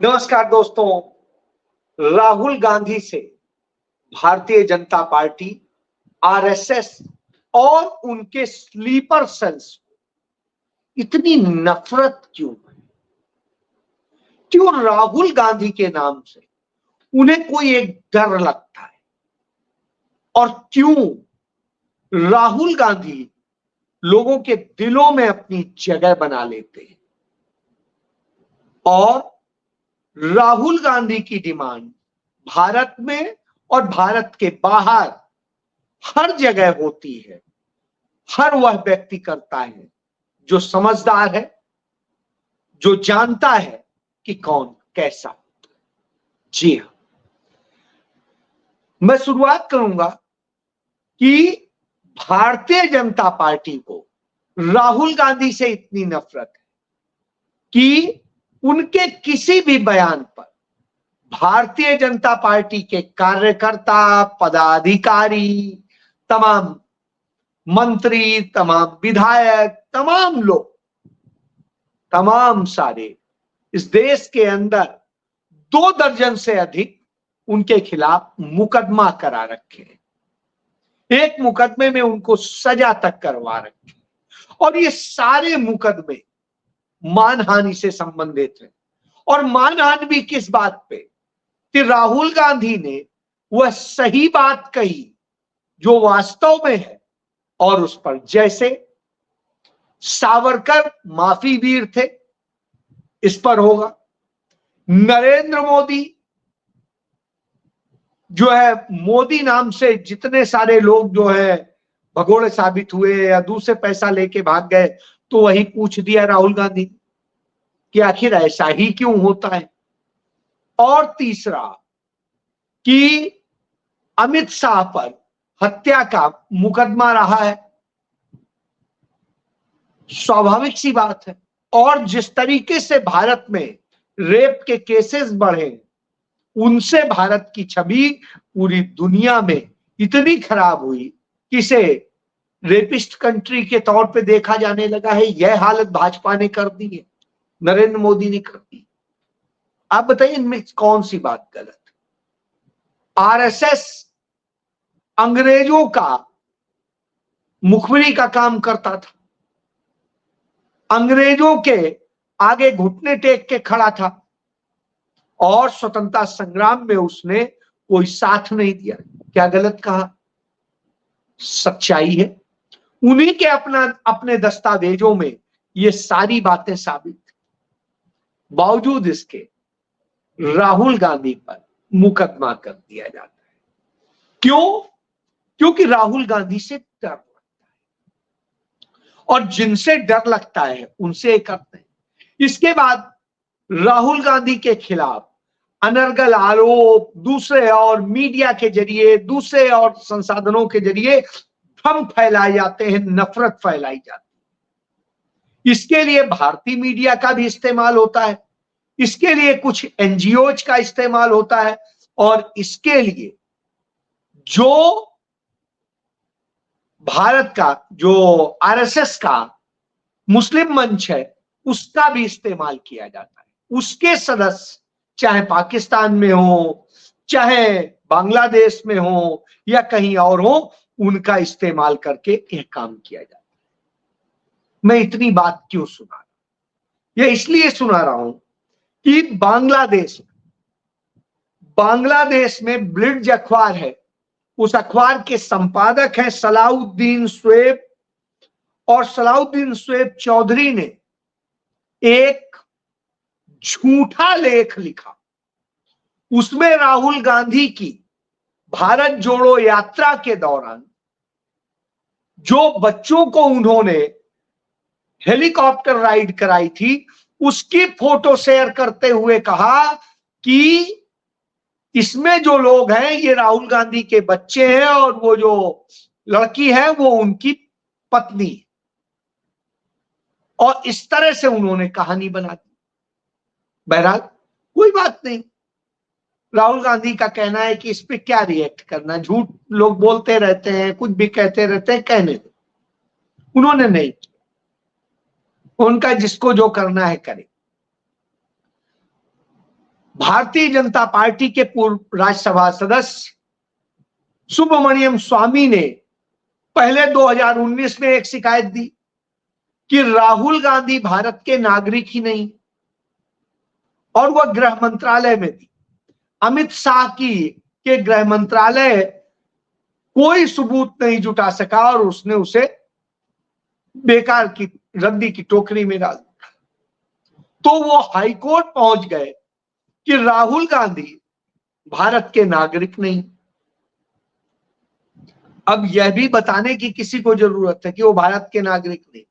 नमस्कार दोस्तों। राहुल गांधी से भारतीय जनता पार्टी, आरएसएस और उनके स्लीपर सेल्स इतनी नफरत क्यों है? क्यों राहुल गांधी के नाम से उन्हें कोई एक डर लगता है? और क्यों राहुल गांधी लोगों के दिलों में अपनी जगह बना लेते हैं? और राहुल गांधी की डिमांड भारत में और भारत के बाहर हर जगह होती है। हर वह व्यक्ति करता है जो समझदार है, जो जानता है कि कौन कैसा होता है। जी हां, मैं शुरुआत करूंगा कि भारतीय जनता पार्टी को राहुल गांधी से इतनी नफरत है कि उनके किसी भी बयान पर भारतीय जनता पार्टी के कार्यकर्ता, पदाधिकारी, तमाम मंत्री, तमाम विधायक, तमाम लोग, तमाम सारे इस देश के अंदर 2 दर्जन से अधिक उनके खिलाफ मुकदमा करा रखे हैं। एक मुकदमे में उनको सजा तक करवा रखी और ये सारे मुकदमे मानहानि से संबंधित हैं। और मानहानि भी किस बात पे? कि राहुल गांधी ने वह सही बात कही जो वास्तव में है और उस पर, जैसे सावरकर माफी वीर थे, इस पर होगा। नरेंद्र मोदी जो है, मोदी नाम से जितने सारे लोग जो है भगोड़े साबित हुए या दूसरे पैसा लेके भाग गए, तो वही पूछ दिया राहुल गांधी कि आखिर ऐसा ही क्यों होता है। और तीसरा कि अमित शाह पर हत्या का मुकदमा रहा है, स्वाभाविक सी बात है। और जिस तरीके से भारत में रेप के केसेस बढ़े, उनसे भारत की छवि पूरी दुनिया में इतनी खराब हुई कि इसे रेपिस्ट कंट्री के तौर पे देखा जाने लगा है। यह हालत भाजपा ने कर दी है, नरेंद्र मोदी ने कर दी। आप बताइए इनमें कौन सी बात गलत? आरएसएस अंग्रेजों का मुखबिरी का काम करता था, अंग्रेजों के आगे घुटने टेक के खड़ा था और स्वतंत्रता संग्राम में उसने कोई साथ नहीं दिया। क्या गलत कहा? सच्चाई है। उन्हीं के अपने दस्तावेजों में ये सारी बातें साबित थी। बावजूद इसके राहुल गांधी पर मुकदमा कर दिया जाता है। क्यों? क्योंकि राहुल गांधी से डर लगता है और जिनसे डर लगता है उनसे करते हैं। इसके बाद राहुल गांधी के खिलाफ अनर्गल आरोप दूसरे और मीडिया के जरिए, दूसरे और संसाधनों के जरिए भ्रम फैलाए जाते हैं, नफरत फैलाई जाती है। इसके लिए भारतीय मीडिया का भी इस्तेमाल होता है, इसके लिए कुछ एनजीओज का इस्तेमाल होता है और इसके लिए जो भारत का जो आरएसएस का मुस्लिम मंच है उसका भी इस्तेमाल किया जाता है। उसके सदस्य चाहे पाकिस्तान में हो, चाहे बांग्लादेश में हो या कहीं और हो, उनका इस्तेमाल करके यह काम किया जाता है। मैं इतनी बात क्यों सुना रहा हूं? यह इसलिए सुना रहा हूं कि बांग्लादेश में ब्लिट्ज अखबार है, उस अखबार के संपादक हैं सलाउद्दीन शुएब, और सलाउद्दीन शुएब चौधरी ने एक झूठा लेख लिखा। उसमें राहुल गांधी की भारत जोड़ो यात्रा के दौरान जो बच्चों को उन्होंने हेलीकॉप्टर राइड कराई थी, उसकी फोटो शेयर करते हुए कहा कि इसमें जो लोग हैं ये राहुल गांधी के बच्चे हैं और वो जो लड़की है वो उनकी पत्नी है। और इस तरह से उन्होंने कहानी बना दी। बहरहाल कोई बात नहीं, राहुल गांधी का कहना है कि इस पे क्या रिएक्ट करना, झूठ लोग बोलते रहते हैं, कुछ भी कहते रहते हैं, कहने दो। उन्होंने नहीं किया, उनका जिसको जो करना है करे। भारतीय जनता पार्टी के पूर्व राज्यसभा सदस्य सुब्रमण्यम स्वामी ने पहले 2019 में एक शिकायत दी कि राहुल गांधी भारत के नागरिक ही नहीं, और वह गृह मंत्रालय में दी। अमित शाह के गृह मंत्रालय कोई सबूत नहीं जुटा सका और उसने उसे बेकार की रद्दी की टोकरी में डाल दिया। तो वो हाईकोर्ट पहुंच गए कि राहुल गांधी भारत के नागरिक नहीं। अब यह भी बताने की किसी को जरूरत है कि वो भारत के नागरिक नहीं।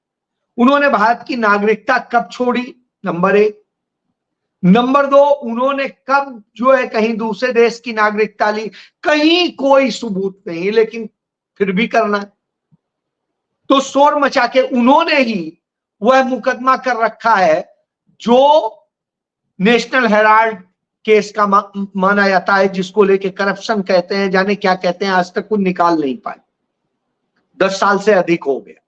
उन्होंने भारत की नागरिकता कब छोड़ी, नंबर 1। नंबर 2, उन्होंने कब जो है कहीं दूसरे देश की नागरिकता ली, कहीं कोई सबूत नहीं, लेकिन फिर भी करना है। तो शोर मचा के उन्होंने ही वह मुकदमा कर रखा है जो नेशनल हेराल्ड केस का माना जाता है, जिसको लेके करप्शन कहते हैं, जाने क्या कहते हैं, आज तक कुछ निकाल नहीं पाए। 10 साल से अधिक हो गया,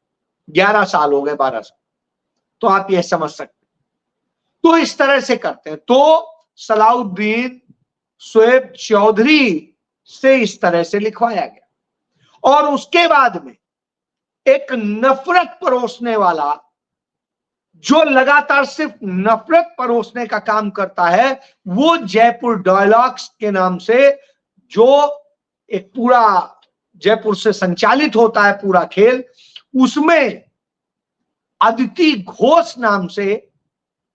11 साल हो गए, 12 साल। तो आप यह समझ सकते हैं। तो इस तरह से करते हैं। तो सलाउद्दीन शोएब चौधरी से इस तरह से लिखवाया गया। और उसके बाद में एक नफरत परोसने वाला जो लगातार सिर्फ नफरत परोसने का काम करता है, वो जयपुर डायलॉग्स के नाम से, जो एक पूरा जयपुर से संचालित होता है पूरा खेल, उसमें अदिति घोष नाम से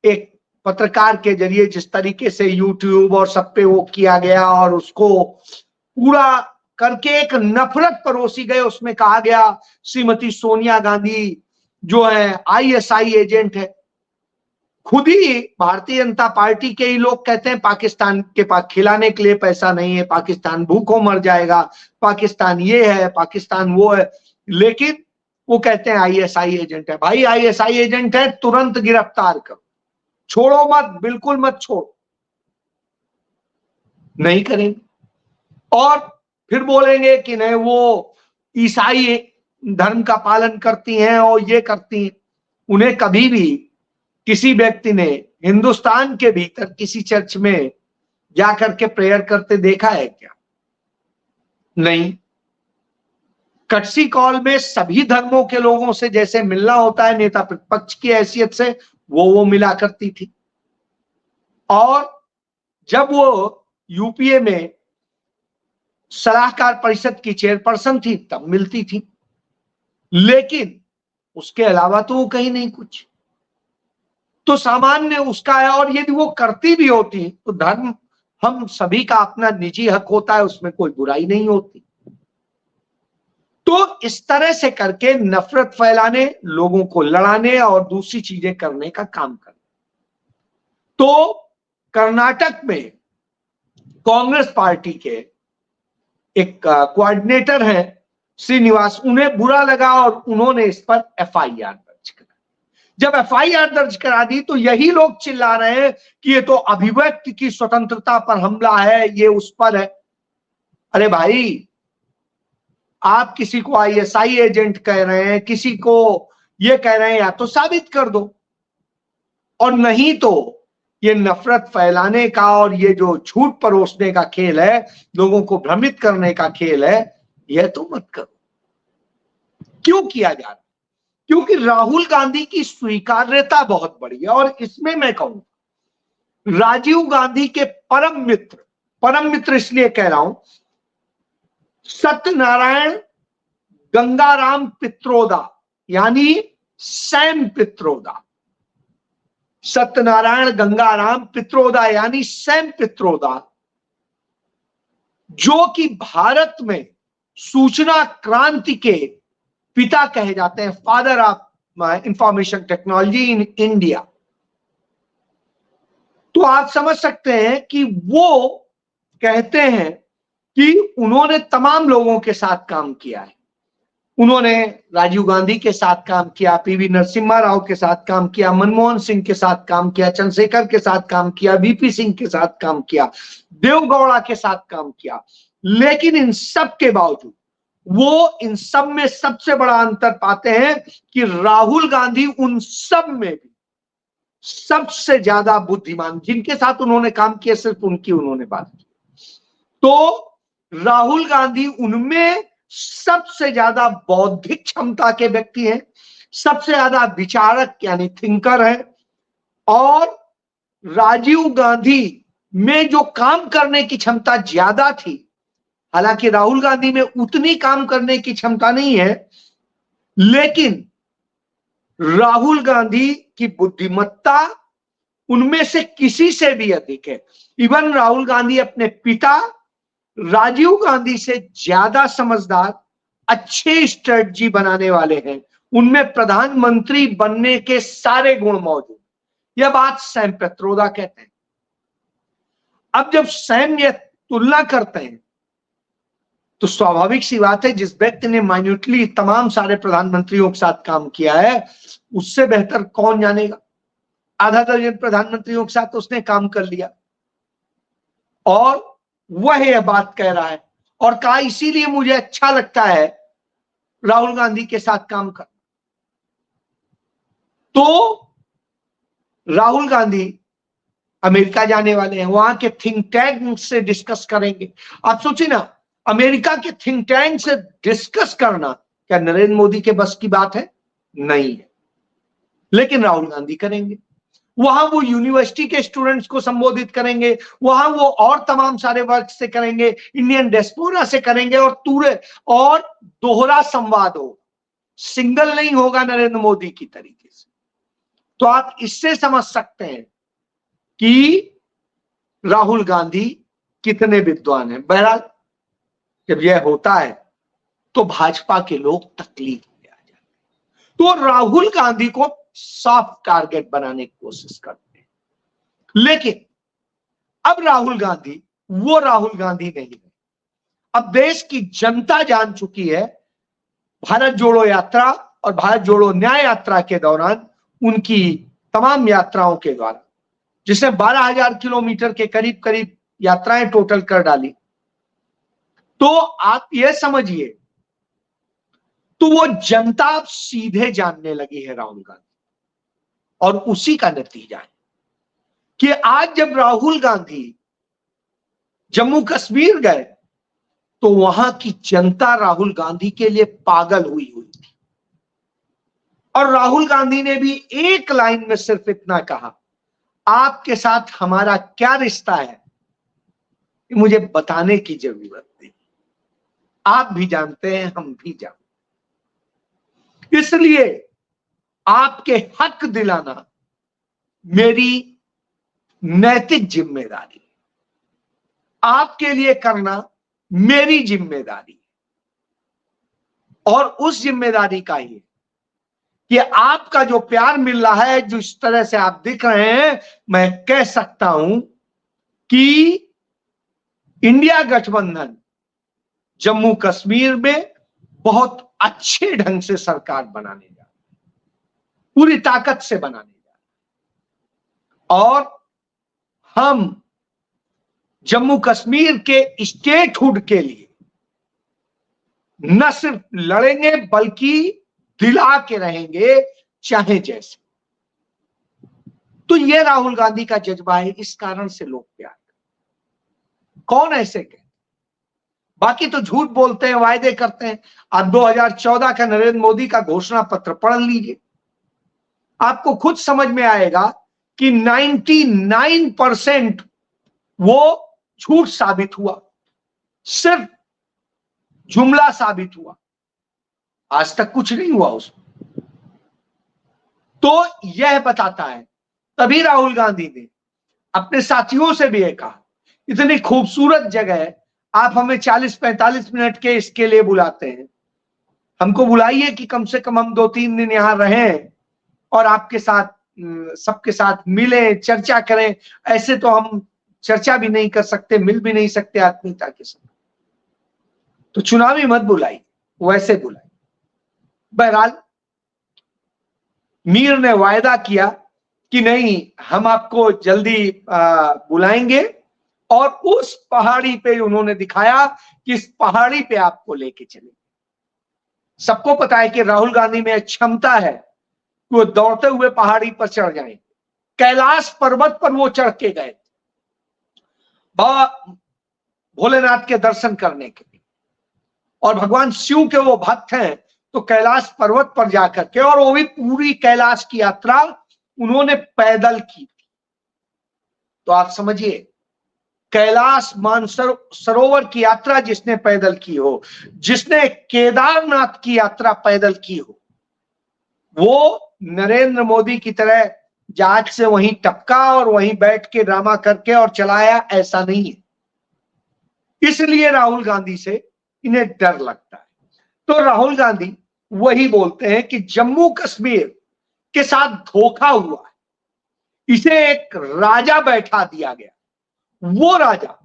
एक पत्रकार के जरिए जिस तरीके से यूट्यूब और सब पे वो किया गया और उसको पूरा करके एक नफरत परोसी गए। उसमें कहा गया श्रीमती सोनिया गांधी जो है आईएसआई एजेंट है। खुद ही भारतीय जनता पार्टी के ही लोग कहते हैं पाकिस्तान के पास खिलाने के लिए पैसा नहीं है, पाकिस्तान भूखों मर जाएगा, पाकिस्तान ये है, पाकिस्तान वो है, लेकिन वो कहते हैं आईएसआई एजेंट है। भाई आईएसआई एजेंट है, तुरंत गिरफ्तार करो, छोड़ो मत, बिल्कुल मत छोड़ो। नहीं करेंगे और फिर बोलेंगे कि नहीं वो ईसाई धर्म का पालन करती हैं और ये करती हैं। उन्हें कभी भी किसी व्यक्ति ने हिंदुस्तान के भीतर किसी चर्च में जाकर के प्रेयर करते देखा है क्या? नहीं। कटसी कॉल में सभी धर्मों के लोगों से जैसे मिलना होता है नेता प्रतिपक्ष की हैसियत से, वो मिला करती थी। और जब वो यूपीए में सलाहकार परिषद की चेयरपर्सन थी तब मिलती थी, लेकिन उसके अलावा तो वो कहीं नहीं कुछ। तो सामान्य उसका है। और यदि वो करती भी होती तो धर्म हम सभी का अपना निजी हक होता है, उसमें कोई बुराई नहीं होती। तो इस तरह से करके नफरत फैलाने, लोगों को लड़ाने और दूसरी चीजें करने का काम करना। तो कर्नाटक में कांग्रेस पार्टी के एक कोऑर्डिनेटर हैं श्रीनिवास, उन्हें बुरा लगा और उन्होंने इस पर एफआईआर दर्ज करा। जब एफआईआर दर्ज करा दी तो यही लोग चिल्ला रहे हैं कि ये तो अभिव्यक्ति की स्वतंत्रता पर हमला है, ये उस पर है। अरे भाई, आप किसी को आईएसआई एजेंट कह रहे हैं, किसी को ये कह रहे हैं, या तो साबित कर दो, और नहीं तो ये नफरत फैलाने का और ये जो झूठ परोसने का खेल है, लोगों को भ्रमित करने का खेल है, यह तो मत करो। क्यों किया जा रहा है? क्योंकि राहुल गांधी की स्वीकार्यता बहुत बड़ी है। और इसमें मैं कहूं राजीव गांधी के परम मित्र इसलिए कह रहा हूं, सत्यनारायण गंगाराम पित्रोदा यानी सैम पित्रोदा, सत्यनारायण गंगाराम पित्रोदा यानी सैम पित्रोदा, जो कि भारत में सूचना क्रांति के पिता कहे जाते हैं, father of information technology in India. तो आप समझ सकते हैं कि वो कहते हैं कि उन्होंने तमाम लोगों के साथ काम किया है। उन्होंने राजीव गांधी के साथ काम किया, पीवी नरसिम्हा राव के साथ काम किया, मनमोहन सिंह के साथ काम किया, चंद्रशेखर के साथ काम किया, वीपी सिंह के साथ काम किया, देवगौड़ा के साथ काम किया। लेकिन इन सब के बावजूद वो इन सब में सबसे बड़ा अंतर पाते हैं कि राहुल गांधी उन सब में भी सबसे ज्यादा बुद्धिमान, जिनके साथ उन्होंने काम किया सिर्फ उनकी उन्होंने बात की। तो राहुल गांधी उनमें सबसे ज्यादा बौद्धिक क्षमता के व्यक्ति हैं, सबसे ज्यादा विचारक यानी थिंकर है, और राजीव गांधी में जो काम करने की क्षमता ज्यादा थी, हालांकि राहुल गांधी में उतनी काम करने की क्षमता नहीं है, लेकिन राहुल गांधी की बुद्धिमत्ता उनमें से किसी से भी अधिक है। इवन राहुल गांधी अपने पिता राजीव गांधी से ज्यादा समझदार, अच्छे स्ट्रेटजी बनाने वाले हैं, उनमें प्रधानमंत्री बनने के सारे गुण मौजूद। यह बात सैम पित्रोदा कहते हैं। अब जब सैम यह तुलना करते हैं तो स्वाभाविक सी बात है, जिस व्यक्ति ने माइन्यूटली तमाम सारे प्रधानमंत्रियों के साथ काम किया है, उससे बेहतर कौन जानेगा। आधा दर्जन प्रधानमंत्रियों के साथ उसने काम कर लिया और वह यह बात कह रहा है, और कहा इसीलिए मुझे अच्छा लगता है राहुल गांधी के साथ काम कर। तो राहुल गांधी अमेरिका जाने वाले हैं, वहां के थिंक टैंक से डिस्कस करेंगे। आप सोचिए ना, अमेरिका के थिंक टैंक से डिस्कस करना क्या नरेंद्र मोदी के बस की बात है? नहीं है, लेकिन राहुल गांधी करेंगे। वहां वो यूनिवर्सिटी के स्टूडेंट्स को संबोधित करेंगे, वहां वो और तमाम सारे वर्ग से करेंगे, इंडियन डियास्पोरा से करेंगे, और दोहरा संवाद हो, सिंगल नहीं होगा नरेंद्र मोदी की तरीके से। तो आप इससे समझ सकते हैं कि राहुल गांधी कितने विद्वान हैं। बहरहाल जब यह होता है तो भाजपा के लोग तकलीफ में आ जाते हैं, तो राहुल गांधी को सॉफ्ट टारगेट बनाने की कोशिश करते हैं। लेकिन अब राहुल गांधी वो राहुल गांधी नहीं है। अब देश की जनता जान चुकी है, भारत जोड़ो यात्रा और भारत जोड़ो न्याय यात्रा के दौरान, उनकी तमाम यात्राओं के द्वारा, जिसने 12,000 किलोमीटर के करीब करीब यात्राएं टोटल कर डाली, तो आप यह समझिए, तो वो जनता अब सीधे जानने लगी है राहुल गांधी, और उसी का नतीजा है कि आज जब राहुल गांधी जम्मू कश्मीर गए तो वहां की जनता राहुल गांधी के लिए पागल हुई थी, और राहुल गांधी ने भी एक लाइन में सिर्फ इतना कहा, आपके साथ हमारा क्या रिश्ता है मुझे बताने की जरूरत नहीं, आप भी जानते हैं, हम भी जानते हैं, इसलिए आपके हक दिलाना मेरी नैतिक जिम्मेदारी, आपके लिए करना मेरी जिम्मेदारी, और उस जिम्मेदारी का ही कि आपका जो प्यार मिल रहा है, जिस तरह से आप दिख रहे हैं, मैं कह सकता हूं कि इंडिया गठबंधन जम्मू कश्मीर में बहुत अच्छे ढंग से सरकार बनाने जा रहा है, पूरी ताकत से बनाने जा रहा है, और हम जम्मू कश्मीर के स्टेटहुड के लिए न सिर्फ लड़ेंगे बल्कि दिला के रहेंगे, चाहे जैसे। तो यह राहुल गांधी का जज्बा है, इस कारण से लोग प्यार करते। कौन ऐसे कहते? बाकी तो झूठ बोलते हैं, वायदे करते हैं। आप 2014 का नरेंद्र मोदी का घोषणा पत्र पढ़ लीजिए, आपको खुद समझ में आएगा कि 99% वो झूठ साबित हुआ, सिर्फ जुमला साबित हुआ, आज तक कुछ नहीं हुआ उसमें। तो यह बताता है, तभी राहुल गांधी ने अपने साथियों से भी कहा, इतनी खूबसूरत जगह है, आप हमें 40-45 मिनट के इसके लिए बुलाते हैं, हमको बुलाइए कि कम से कम हम 2-3 दिन यहां रहें और आपके साथ सबके साथ मिलें, चर्चा करें। ऐसे तो हम चर्चा भी नहीं कर सकते, मिल भी नहीं सकते आत्मीयता के साथ, तो चुनावी मत बुलाई, वैसे बुलाई। बहरहाल मीर ने वायदा किया कि नहीं, हम आपको जल्दी बुलाएंगे, और उस पहाड़ी पे उन्होंने दिखाया कि इस पहाड़ी पे आपको लेके चलेंगे। सबको पता है कि राहुल गांधी में क्षमता है कि वो दौड़ते हुए पहाड़ी पर चढ़ जाएंगे, कैलाश पर्वत पर वो चढ़ के गए बाबा भोलेनाथ के दर्शन करने के लिए, और भगवान शिव के वो भक्त हैं, तो कैलाश पर्वत पर जाकर के, और वो भी पूरी कैलाश की यात्रा उन्होंने पैदल की थी। तो आप समझिए, कैलाश मानसरोवर की यात्रा जिसने पैदल की हो, जिसने केदारनाथ की यात्रा पैदल की हो, वो नरेंद्र मोदी की तरह जहाज से वहीं टपका और वहीं बैठ के ड्रामा करके और चलाया, ऐसा नहीं है। इसलिए राहुल गांधी से इन्हें डर लगता है। तो राहुल गांधी वही बोलते हैं कि जम्मू कश्मीर के साथ धोखा हुआ है, इसे एक राजा बैठा दिया गया, वो राजा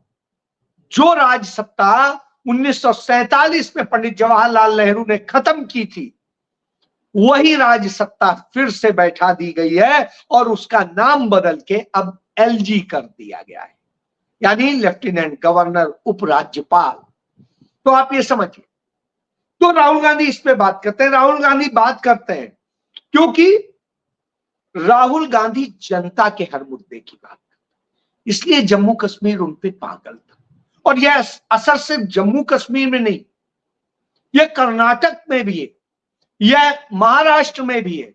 जो राज सत्ता 1947 में पंडित जवाहरलाल नेहरू ने खत्म की थी, वही राज सत्ता फिर से बैठा दी गई है, और उसका नाम बदल के अब एलजी कर दिया गया है, यानी लेफ्टिनेंट गवर्नर उपराज्यपाल। तो आप ये समझिए। तो राहुल गांधी इस पे बात करते हैं। राहुल गांधी बात करते हैं क्योंकि राहुल गांधी जनता के हर मुद्दे की बात करते हैं, इसलिए जम्मू कश्मीर उन पे पागल था। और यह असर सिर्फ जम्मू कश्मीर में नहीं, यह कर्नाटक में भी है, यह महाराष्ट्र में भी है,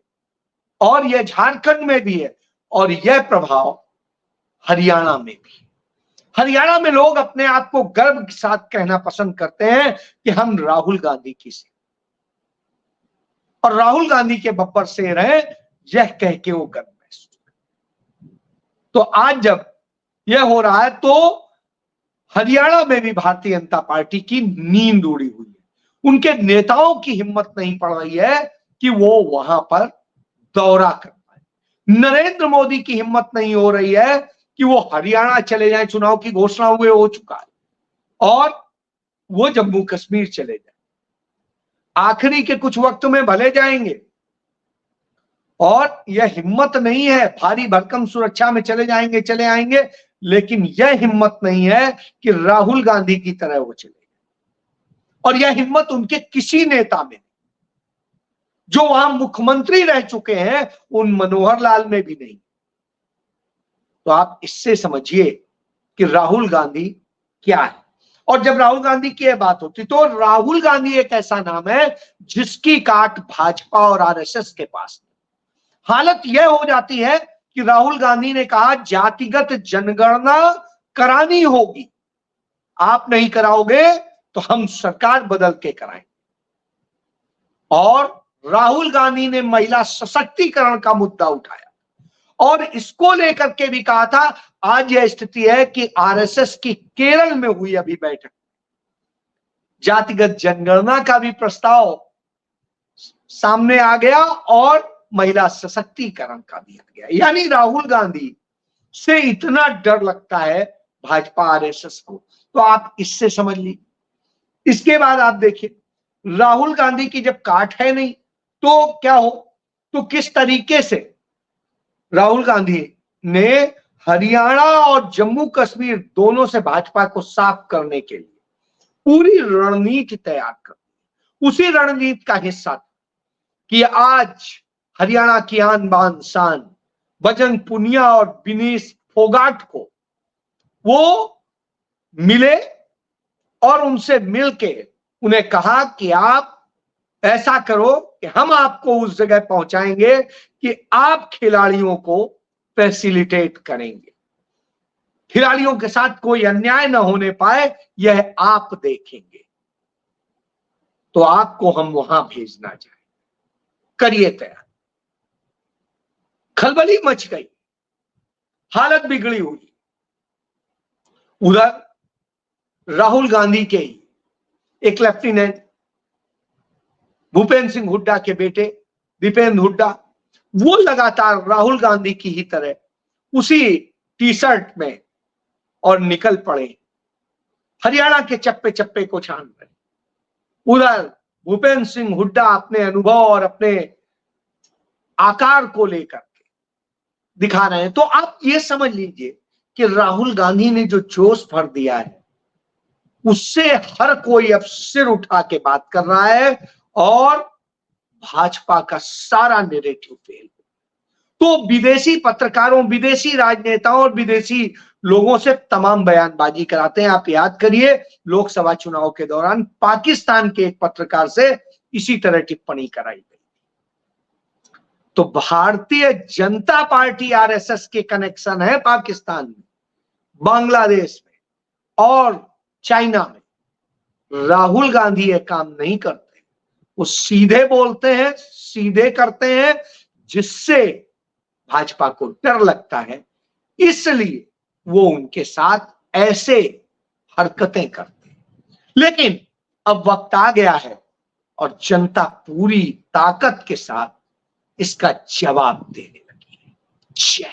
और यह झारखंड में भी है, और यह प्रभाव हरियाणा में भी है। हरियाणा में लोग अपने आप को गर्व के साथ कहना पसंद करते हैं कि हम राहुल गांधी की से, और राहुल गांधी के बब्बर शेर हैं, यह कह के वो गर्व महसूस करते। तो आज जब यह हो रहा है, तो हरियाणा में भी भारतीय जनता पार्टी की नींद उड़ी हुई है। उनके नेताओं की हिम्मत नहीं पड़ रही है कि वो वहां पर दौरा कर पाए। नरेंद्र मोदी की हिम्मत नहीं हो रही है कि वो हरियाणा चले जाएं, चुनाव की घोषणा हुए हो चुका है, और वो जम्मू कश्मीर चले जाएं। आखिरी के कुछ वक्त में भले जाएंगे, और यह हिम्मत नहीं है, भारी भरकम सुरक्षा में चले जाएंगे, चले आएंगे, लेकिन यह हिम्मत नहीं है कि राहुल गांधी की तरह वो चले, और यह हिम्मत उनके किसी नेता में, जो वहां मुख्यमंत्री रह चुके हैं, उन मनोहर लाल में भी नहीं। तो आप इससे समझिए कि राहुल गांधी क्या है। और जब राहुल गांधी की यह बात होती, तो राहुल गांधी एक ऐसा नाम है जिसकी काट भाजपा और आरएसएस के पास। हालत यह हो जाती है कि राहुल गांधी ने कहा जातिगत जनगणना करानी होगी, आप नहीं कराओगे तो हम सरकार बदल के कराएंगे। और राहुल गांधी ने महिला सशक्तिकरण का मुद्दा उठाया, और इसको लेकर के भी कहा था, आज यह स्थिति है कि आरएसएस की केरल में हुई अभी बैठक, जातिगत जनगणना का भी प्रस्ताव सामने आ गया, और महिला सशक्तिकरण का भी आ गया। यानी राहुल गांधी से इतना डर लगता है भाजपा आरएसएस को। तो आप इससे समझ लीजिए। इसके बाद आप देखिए, राहुल गांधी की जब काट है नहीं, तो क्या हो, तो किस तरीके से राहुल गांधी ने हरियाणा और जम्मू कश्मीर दोनों से भाजपा को साफ करने के लिए पूरी रणनीति तैयार कर दी। उसी रणनीति का हिस्सा था कि आज हरियाणा की आन बान शान बजरंग पुनिया और विनेश फोगाट को वो मिले, और उनसे मिलके उन्हें कहा कि आप ऐसा करो कि हम आपको उस जगह पहुंचाएंगे कि आप खिलाड़ियों को फैसिलिटेट करेंगे, खिलाड़ियों के साथ कोई अन्याय न होने पाए, यह आप देखेंगे, तो आपको हम वहां भेजना चाहें, करिए तैयार। खलबली मच गई, हालत बिगड़ी हुई। उधर राहुल गांधी के ही एक लेफ्टिनेंट भूपेंद्र सिंह हुड्डा के बेटे दीपेंद्र हुड्डा, वो लगातार राहुल गांधी की ही तरह उसी टी शर्ट में और निकल पड़े, हरियाणा के चप्पे चप्पे को छान रहे। उधर भूपेंद्र सिंह हुड्डा अपने अनुभव और अपने आकार को लेकर के दिखा रहे हैं। तो आप ये समझ लीजिए कि राहुल गांधी ने जो जोश भर दिया है, उससे हर कोई अब सिर उठा के बात कर रहा है, और भाजपा का सारा नैरेटिव फेल। तो विदेशी पत्रकारों, विदेशी राजनेताओं और विदेशी लोगों से तमाम बयानबाजी कराते हैं। आप याद करिए, लोकसभा चुनाव के दौरान पाकिस्तान के एक पत्रकार से इसी तरह टिप्पणी कराई गई। तो भारतीय जनता पार्टी आरएसएस के कनेक्शन है पाकिस्तान में, बांग्लादेश में और चाइना में। राहुल गांधी ये काम नहीं करते, वो सीधे बोलते हैं, सीधे करते हैं, जिससे भाजपा को डर लगता है, इसलिए वो उनके साथ ऐसे हरकतें करते हैं। लेकिन अब वक्त आ गया है और जनता पूरी ताकत के साथ इसका जवाब देने लगी है। जय